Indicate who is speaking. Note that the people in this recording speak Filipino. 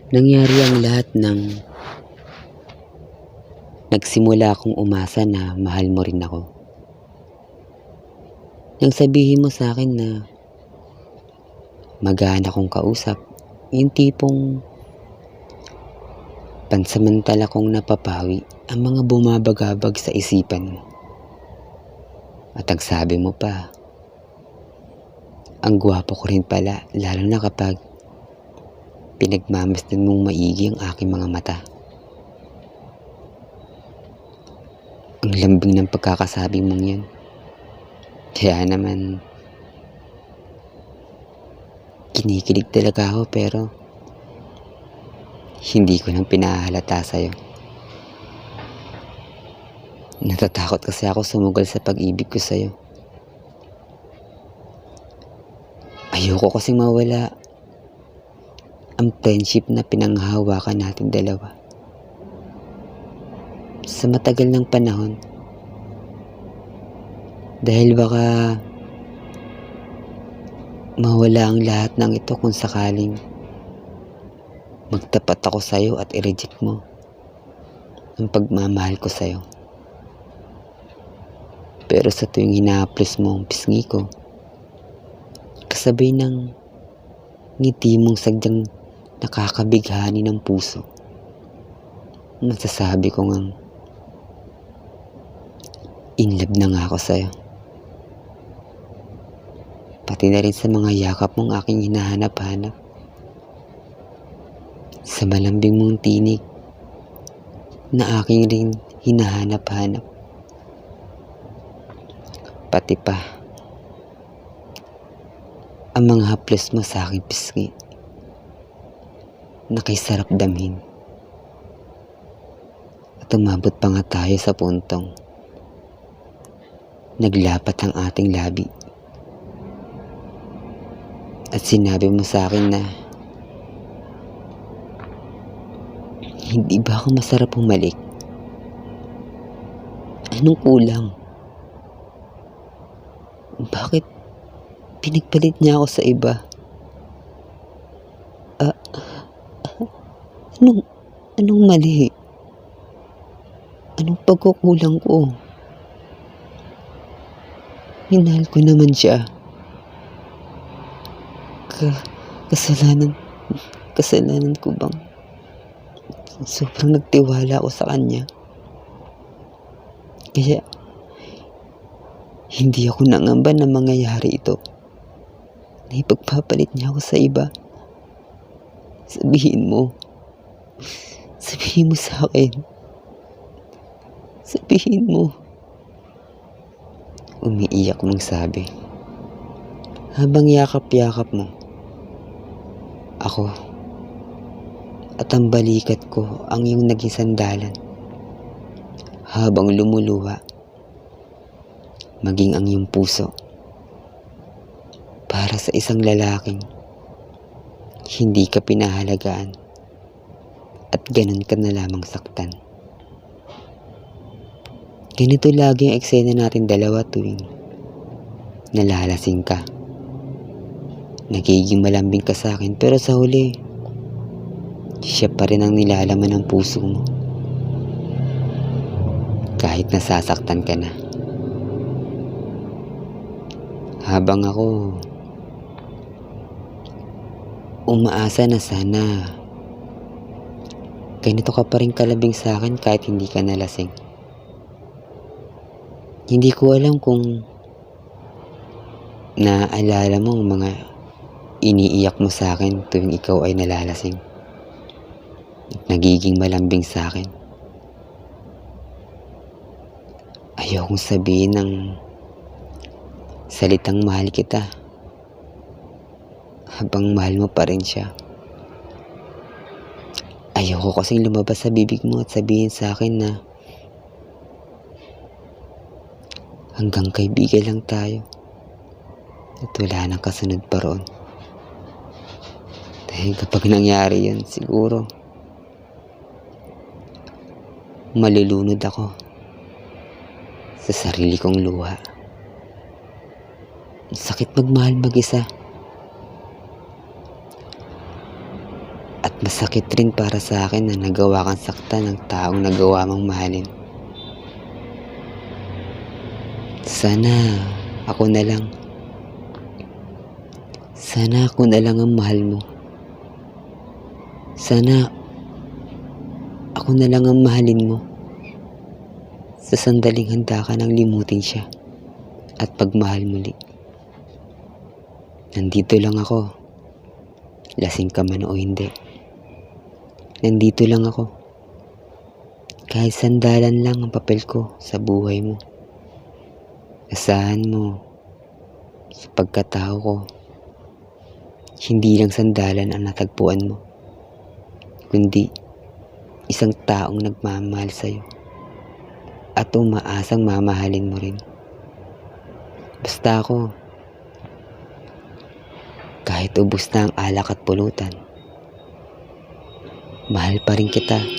Speaker 1: Nangyari ang lahat ng nagsimula akong umasa na mahal mo rin ako. Nang sabihin mo sa akin na magaan akong kausap, yung tipong pansamantala kong napapawi ang mga bumabagabag sa isipan mo. At ang sabi mo pa, ang gwapo ko rin pala, lalo na kapag pinagmamasdan mong maigi ang aking mga mata. Ang lambing ng pagkakasabi mong yan. Kaya naman, kinikilig talaga ako pero hindi ko nang pinahalata sa'yo. Natatakot kasi ako sumugal sa pag-ibig ko sa'yo. Ayoko kasing mawala ang friendship na pinanghahawakan natin dalawa. Sa matagal ng panahon. Dahil baka mawala ang lahat ng ito kung sakaling magtapat ako sa'yo at i-reject mo ang pagmamahal ko sa'yo. Pero sa tuwing hinahaplos mo ang pisngi ko, kasabay ng ngiti mong sadyang nakakabighani ng puso, masasabi ko ngang in love na nga ako sa'yo. Pati na rin sa mga yakap mong aking hinahanap-hanap, sa malambing mong tinig na aking rin hinahanap-hanap, pati pa ang mga haplos mo sa aking pisngi na kay sarap damhin. At umabot pa nga tayo sa puntong naglapat ang ating labi. At sinabi mo sa akin na hindi ba ako masarap humalik? Anong kulang? Bakit pinagpalit niya ako sa iba? Anong mali? Anong pagkukulang ko? Minahal ko naman siya. Kasalanan ko bang sobrang nagtiwala ako sa kanya? Kaya hindi ako nangamba na mangyayari ito, na ipagpapalit niya ako sa iba. Sabihin mo sa akin. Sabihin mo. Umiiyak mong sabi, habang yakap-yakap mo ako at ang balikat ko ang iyong naging sandalan, habang lumuluha maging ang iyong puso para sa isang lalaking hindi ka pinahalagaan at ganun ka na lamang saktan. Ganito lagi ang eksena natin dalawa tuwing nalalasing ka. Nagiging malambing ka sa akin pero sa huli, siya pa rin ang nilalaman ng puso mo. Kahit nasasaktan ka na. Habang ako umaasa na sana ganito ka pa rin kalabing sa akin kahit hindi ka nalasing. Hindi ko alam kung naaalala mo ang mga iniiyak mo sa akin tuwing ikaw ay nalalasing at nagiging malambing sa akin. Ayokong sabihin ng salitang mahal kita habang mahal mo pa rin siya. Ayoko kasing lumabas sa bibig mo at sabihin sa akin na hanggang kaibigan lang tayo at wala nang kasunod pa roon. Dahil kapag nangyari yun, siguro malulunod ako sa sarili kong luha. Sakit magmahal mag-isa. At Masakit rin para sa akin na nagawa kang saktan ng taong nagawa mong mahalin. Sana ako na lang. Sana ako na lang ang mahal mo. Sana ako na lang ang mahalin mo. Sa sandaling handa ka nang limutin siya at pagmahal muli. Nandito lang ako. Lasing ka man o hindi. Nandito lang ako. Kahit sandalan lang ang papel ko sa buhay mo. Asahan mo sa pagkatao ko. Hindi lang sandalan ang natagpuan mo, kundi isang taong nagmamahal sa'yo at umaasang mamahalin mo rin. Basta ako, kahit ubos na ang alak at pulutan, mahal pa rin kita.